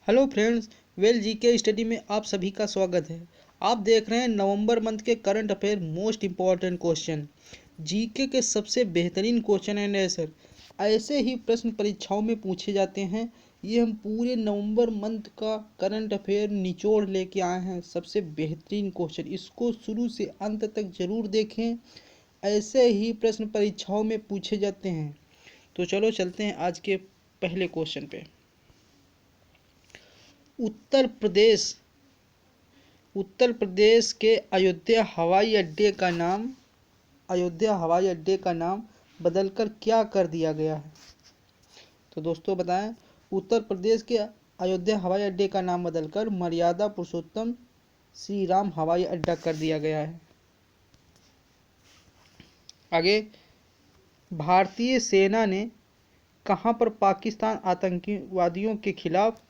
Hello friends, well GK study में आप सभी का स्वागत है। आप देख रहे हैं नवंबर मंथ के current affair most important question, GK के सबसे बेहतरीन क्वेश्चन एंड आंसर। ऐसे ही प्रश्न परीक्षाओं में पूछे जाते हैं। ये हम पूरे नवंबर मंथ का करंट अफेयर निचोड़ लेके आए हैं, सबसे बेहतरीन क्वेश्चन। इसको शुरू से अंत तक जरूर देखें, ऐसे ही प्रश्न परीक्षाओं में पूछे जाते हैं। तो चलो चलते हैं आज के पहले क्वेश्चन पे। उत्तर प्रदेश के अयोध्या हवाई अड्डे का नाम बदलकर क्या कर दिया गया है? तो दोस्तों बताएं, उत्तर प्रदेश के अयोध्या हवाई अड्डे का नाम बदलकर मर्यादा पुरुषोत्तम श्री राम हवाई अड्डा कर दिया गया है। आगे, भारतीय सेना ने कहां पर पाकिस्तान आतंकवादियों के खिलाफ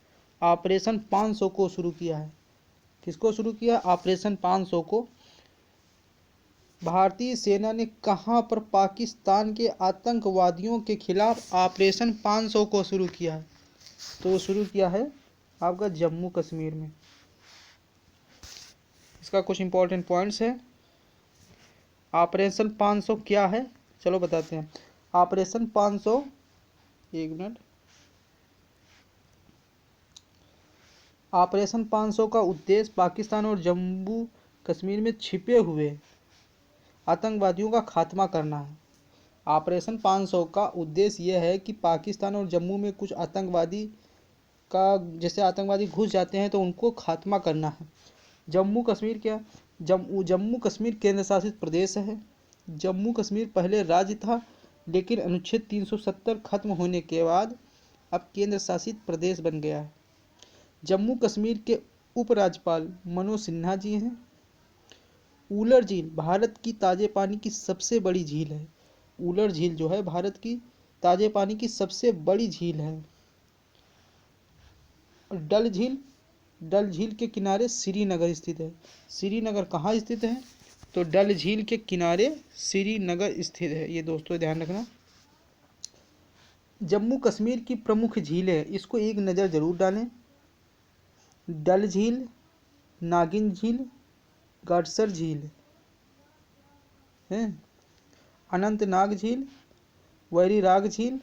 ऑपरेशन 500 को शुरू किया है? किसको शुरू किया? ऑपरेशन 500 को। भारतीय सेना ने कहां पर पाकिस्तान के आतंकवादियों के खिलाफ ऑपरेशन 500 को शुरू किया है? तो वो शुरू किया है आपका जम्मू कश्मीर में। इसका कुछ इंपॉर्टेंट पॉइंट्स है। ऑपरेशन 500 क्या है, चलो बताते हैं। ऑपरेशन 500, एक मिनट। ऑपरेशन 500 का उद्देश्य पाकिस्तान और जम्मू कश्मीर में छिपे हुए आतंकवादियों का खात्मा करना है। ऑपरेशन 500 का उद्देश्य यह है कि पाकिस्तान और जम्मू में कुछ आतंकवादी जैसे आतंकवादी घुस जाते हैं तो उनको खात्मा करना है। जम्मू कश्मीर क्या? जम्मू कश्मीर केंद्र शासित प्रदेश है। जम्मू कश्मीर पहले राज्य था, लेकिन अनुच्छेद 370 खत्म होने के बाद अब केंद्र शासित प्रदेश बन गया है। जम्मू कश्मीर के उपराज्यपाल मनोज सिन्हा जी हैं। ऊलर झील भारत की ताजे पानी की सबसे बड़ी झील है। ऊलर झील जो है भारत की ताजे पानी की सबसे बड़ी झील है। डल झील के किनारे श्रीनगर स्थित है। श्रीनगर कहाँ स्थित है? तो डल झील के किनारे श्रीनगर स्थित है। ये दोस्तों ध्यान रखना। जम्मू कश्मीर की प्रमुख झीलें, इसको एक नज़र जरूर डालें। डल झील, नागिन झील, गाडसर झील है, अनंतनाग झील, वैरीराग झील,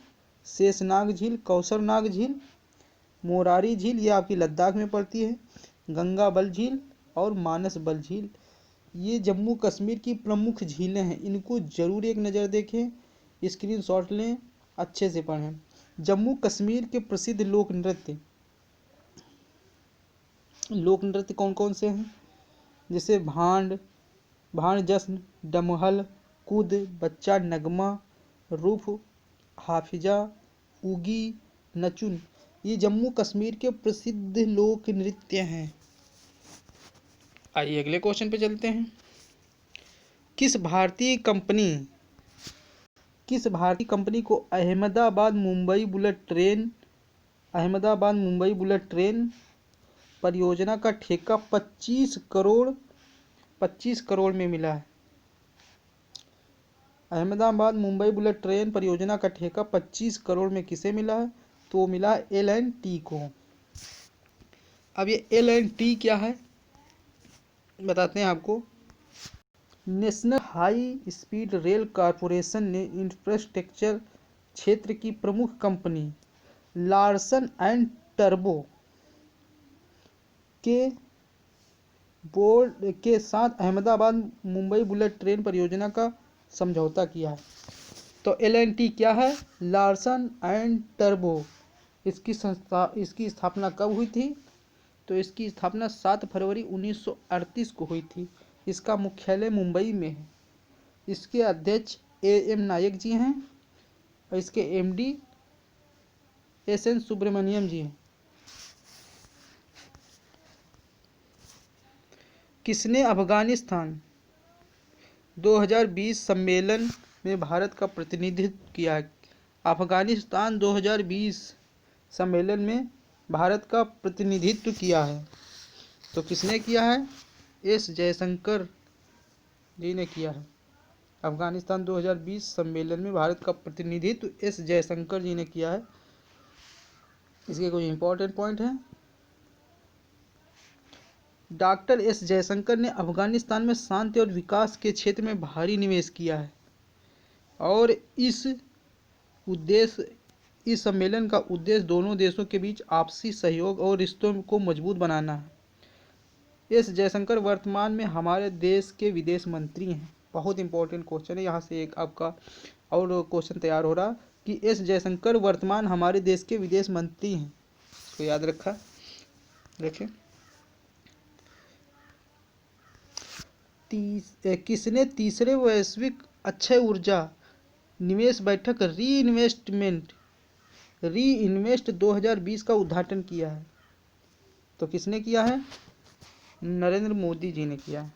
शेषनाग झील, कौसरनाग झील, मोरारी झील, ये आपकी लद्दाख में पड़ती है, गंगाबल झील और मानसबल झील। ये जम्मू कश्मीर की प्रमुख झीलें हैं, इनको जरूर एक नज़र देखें, स्क्रीनशॉट लें, अच्छे से पढ़ें। जम्मू कश्मीर के प्रसिद्ध लोक नृत्य कौन कौन से हैं? जैसे भांड जश्न, डमहल, कूद, बच्चा नगमा, रूफ, हाफिजा, उगी, नचुन, ये जम्मू कश्मीर के प्रसिद्ध लोक नृत्य हैं। आइए अगले क्वेश्चन पे चलते हैं। किस भारतीय कंपनी को अहमदाबाद मुंबई बुलेट ट्रेन परियोजना का ठेका 25 करोड़ में मिला है? अहमदाबाद मुंबई बुलेट ट्रेन परियोजना का ठेका 25 करोड़ में किसे मिला है? तो वो मिला L&T को। अब ये L&T क्या है बताते हैं आपको। National high speed rail corporation ने इंफ्रास्ट्रक्चर क्षेत्र की प्रमुख कंपनी लार्सन एंड टर्बो के बोर्ड के साथ अहमदाबाद मुंबई बुलेट ट्रेन परियोजना का समझौता किया है। तो L&T क्या है? Larsen and turbo. इसकी स्थापना कब हुई थी? तो इसकी स्थापना 7 फरवरी 1938 को हुई थी। इसका मुख्यालय मुंबई में है। इसके अध्यक्ष AM नायक जी हैं और इसके MD SN सुब्रमण्यम जी हैं। किसने अफगानिस्तान 2020 सम्मेलन में भारत का प्रतिनिधित्व किया है? अफगानिस्तान 2020 सम्मेलन में भारत का प्रतिनिधित्व किया है। तो किसने किया है? S जयशंकर जी ने किया है। अफगानिस्तान 2020 सम्मेलन में भारत का प्रतिनिधित्व S जयशंकर जी ने किया है। इसके कुछ इंपॉर्टेंट पॉइंट हैं। डॉक्टर एस जयशंकर ने अफगानिस्तान में शांति और विकास के क्षेत्र में भारी निवेश किया है और उद्देश्य इस सम्मेलन का उद्देश्य दोनों देशों के बीच आपसी सहयोग और रिश्तों को मजबूत बनाना है। एस जयशंकर वर्तमान में हमारे देश के विदेश मंत्री हैं। बहुत इंपॉर्टेंट क्वेश्चन है, यहाँ से एक आपका और क्वेश्चन तैयार हो रहा कि एस जयशंकर वर्तमान हमारे देश के विदेश मंत्री हैं। इसको याद रखा रखें। किसने तीसरे वैश्विक अक्षय ऊर्जा निवेश बैठक रीइन्वेस्ट 2020 का उद्घाटन किया है? तो किसने किया है? नरेंद्र मोदी जी ने किया है।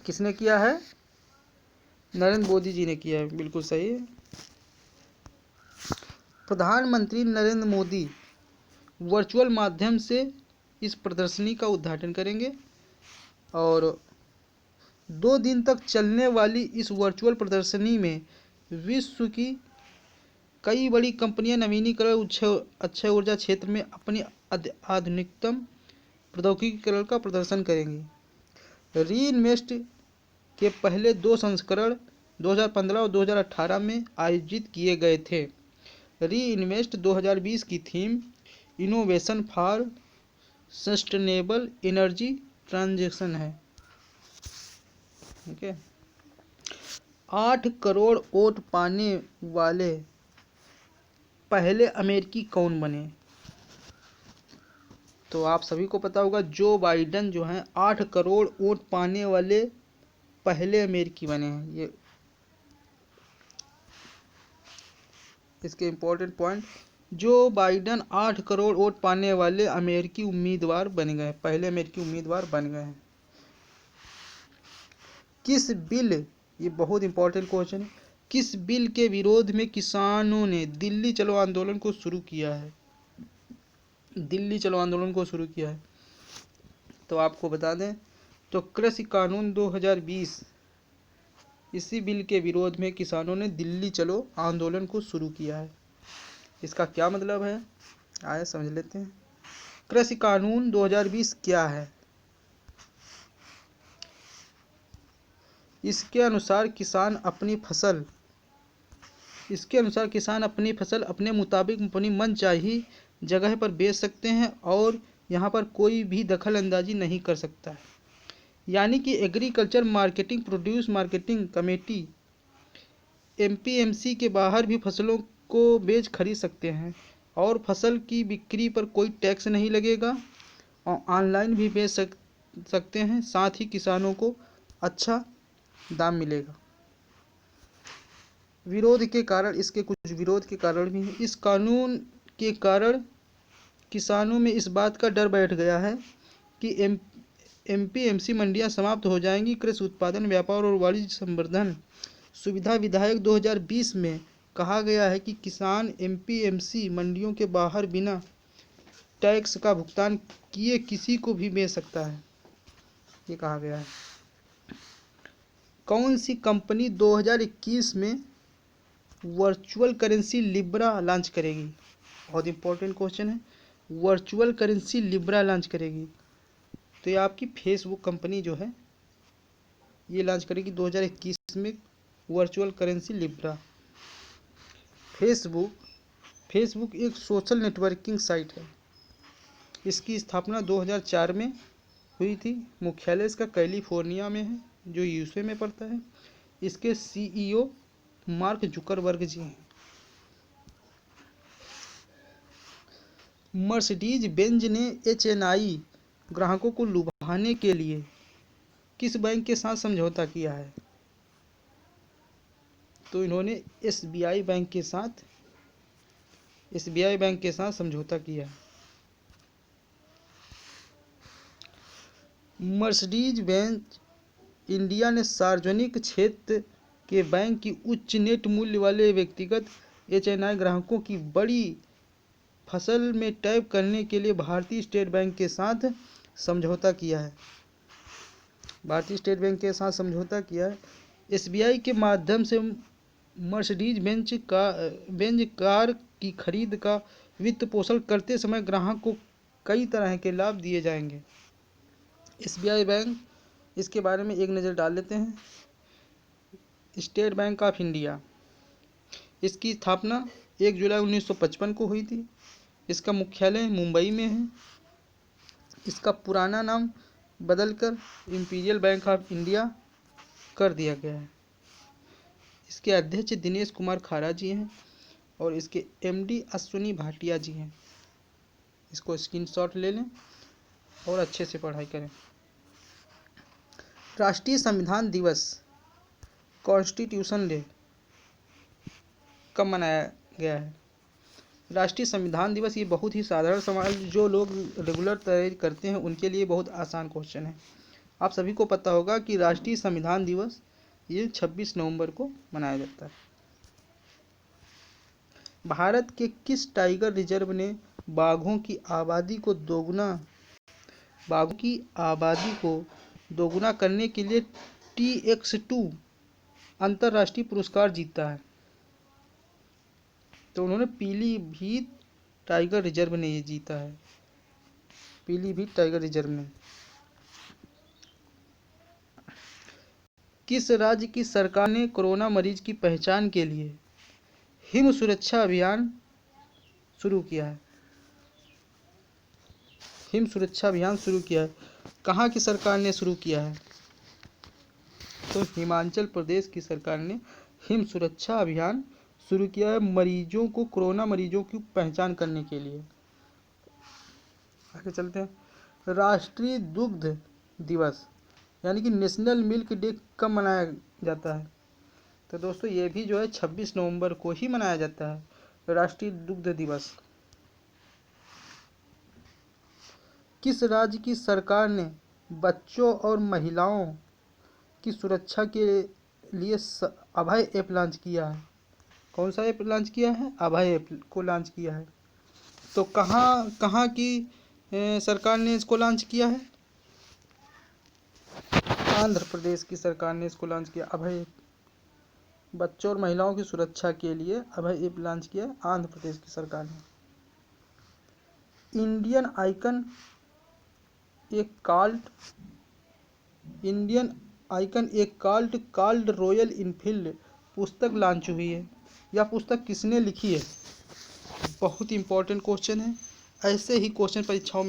किसने किया है? नरेंद्र मोदी जी ने किया है, बिल्कुल सही है। प्रधानमंत्री नरेंद्र मोदी वर्चुअल माध्यम से इस प्रदर्शनी का उद्घाटन करेंगे और 2 दिन तक चलने वाली इस वर्चुअल प्रदर्शनी में विश्व की कई बड़ी कंपनियां नवीनीकरण अक्षय ऊर्जा क्षेत्र में अपनी आधुनिकतम प्रौद्योगिकीकरण का प्रदर्शन करेंगी। रीइन्वेस्ट के पहले 2 संस्करण 2015 और 2018 में आयोजित किए गए थे। रीइन्वेस्ट 2020 की theme innovation for sustainable energy transition है। ठीक है। 8 करोड़ वोट पाने वाले पहले अमेरिकी कौन बने? तो आप सभी को पता होगा, जो बाइडेन जो हैं 8 करोड़ वोट पाने वाले पहले अमेरिकी बने हैं। ये इसके important point, Joe Biden 8 crore vote पाने वाले अमेरिकी उम्मीदवार बन गए, पहले अमेरिकी उम्मीदवार बन गए हैं। किस बिल, ये बहुत इंपॉर्टेंट क्वेश्चन है, किस बिल के विरोध में किसानों ने दिल्ली चलो आंदोलन को शुरू किया है? दिल्ली चलो आंदोलन को शुरू किया है, तो आपको बता दें, तो कृषि कानून 2020, इसी बिल के विरोध में किसानों ने दिल्ली चलो आंदोलन को शुरू किया है। इसका क्या मतलब है, आइए समझ लेते हैं। कृषि कानून 2020 क्या है? इसके अनुसार किसान अपनी फसल अपने मुताबिक अपनी मनचाही जगह पर बेच सकते हैं और यहाँ पर कोई भी दखल अंदाजी नहीं कर सकता है। यानी कि agriculture marketing produce marketing committee MPMC के बाहर भी फसलों को बेच खरीद सकते हैं और फसल की बिक्री पर कोई टैक्स नहीं लगेगा और ऑनलाइन भी बेच सकते हैं। साथ ही किसानों को अच्छा दाम मिलेगा। विरोध के कारण, इसके कुछ विरोध के कारण भी हैं। इस कानून के कारण किसानों में इस बात का डर बैठ गया है कि एमपीएमसी मंडियां समाप्त हो जाएंगी। कृषि उत्पादन, व्यापार और वाणिज्य संवर्धन सुविधा विधेयक 2020 में कहा गया है कि किसान एमपीएमसी मंडियों के बाहर बिना टैक्स का भुगतान किए किसी को भी बेच सकता है, ये कहा गया है। कौन सी कंपनी 2021 में वर्चुअल करेंसी लिब्रा लॉन्च करेगी? बहुत इंपॉर्टेंट क्वेश्चन है। वर्चुअल करेंसी लिब्रा लॉन्च करेगी, तो ये आपकी फेसबुक कंपनी जो है ये लॉन्च करेगी 2021 में वर्चुअल करेंसी लिब्रा। फेसबुक एक सोशल नेटवर्किंग साइट है। इसकी स्थापना 2004 में हुई थी। मुख्यालय इसका कैलिफोर्निया में है, जो यूएसए में पड़ता है। इसके सीईओ मार्क जुकरबर्ग जी हैं। मर्सिडीज बेंज ने HNI ग्राहकों को लुभाने के लिए किस बैंक के साथ समझौता किया है? तो इन्होंने SBI बैंक के साथ समझौता किया है। मर्सिडीज बेंज इंडिया ने सार्वजनिक क्षेत्र के बैंक की उच्च नेट मूल्य वाले व्यक्तिगत HNI ग्राहकों की बड़ी फसल में टैप करने के लिए भारतीय स्टेट बैंक के साथ समझौता किया है। SBI के माध्यम से मर्सिडीज बेंज कार की खरीद का वित्त पोषण करते समय ग्राहक को कई तरह के लाभ दिए जाएंगे। SBI बैंक, इसके बारे में एक नज़र डाल लेते हैं। स्टेट बैंक ऑफ इंडिया, इसकी स्थापना 1 जुलाई 1955 को हुई थी। इसका मुख्यालय मुंबई में है। इसका पुराना नाम बदलकर इंपीरियल बैंक ऑफ इंडिया कर दिया गया है। इसके अध्यक्ष दिनेश कुमार खारा जी हैं और इसके MD अश्विनी भाटिया जी हैं। इसको स्क्रीनशॉट ले लें और अच्छे से पढ़ाई करें। राष्ट्रीय संविधान दिवस, कॉन्स्टिट्यूशन डे, कब मनाया गया है? राष्ट्रीय संविधान दिवस, ये बहुत ही साधारण सवाल, जो लोग रेगुलर तैयारी करते हैं उनके लिए बहुत आसान क्वेश्चन है। आप सभी को पता होगा कि राष्ट्रीय संविधान दिवस ये 26 नवंबर को मनाया जाता है। भारत के किस टाइगर रिजर्व ने बाघों की आबादी को दोगुना करने के लिए TX2 अंतर्राष्ट्रीय पुरस्कार जीता है? तो उन्होंने पीलीभीत टाइगर रिजर्व ने ये जीता है। पीलीभीत टाइगर रिजर्व ने। किस राज्य की सरकार ने कोरोना मरीज की पहचान के लिए हिम सुरक्षा अभियान शुरू किया है? हिम सुरक्षा अभियान शुरू किया है। कहाँ की सरकार ने शुरू किया है? तो हिमाचल प्रदेश की सरकार ने हिम सुरक्षा अभियान शुरू किया है मरीजों को, कोरोना मरीजों की पहचान करने के लिए। आगे चलते हैं। राष्ट्रीय दुग्ध दिवस यानी कि नेशनल मिल्क डे कब मनाया जाता है? तो दोस्तों ये भी जो है 26 नवंबर को ही मनाया जाता है, राष्ट्रीय दुग्ध दिवस। किस राज्य की सरकार ने बच्चों और महिलाओं की सुरक्षा के लिए अभय ऐप लॉन्च किया है? कौन सा ऐप लॉन्च किया है? अभय ऐप को लॉन्च किया है। तो कहाँ की सरकार ने इसको लॉन्च किया है? आंध्र प्रदेश की सरकार ने इसको लॉन्च किया, अभय ऐप। बच्चों और महिलाओं की सुरक्षा के लिए अभय ऐप लॉन्च किया आंध्र प्रदेश की सरकार ने। इंडियन आइकन एक कॉल्ड रॉयल इनफील्ड पुस्तक लॉन्च हुई है। यह पुस्तक किसने लिखी है? बहुत इंपॉर्टेंट क्वेश्चन है। ऐसे ही क्वेश्चन परीक्षाओं में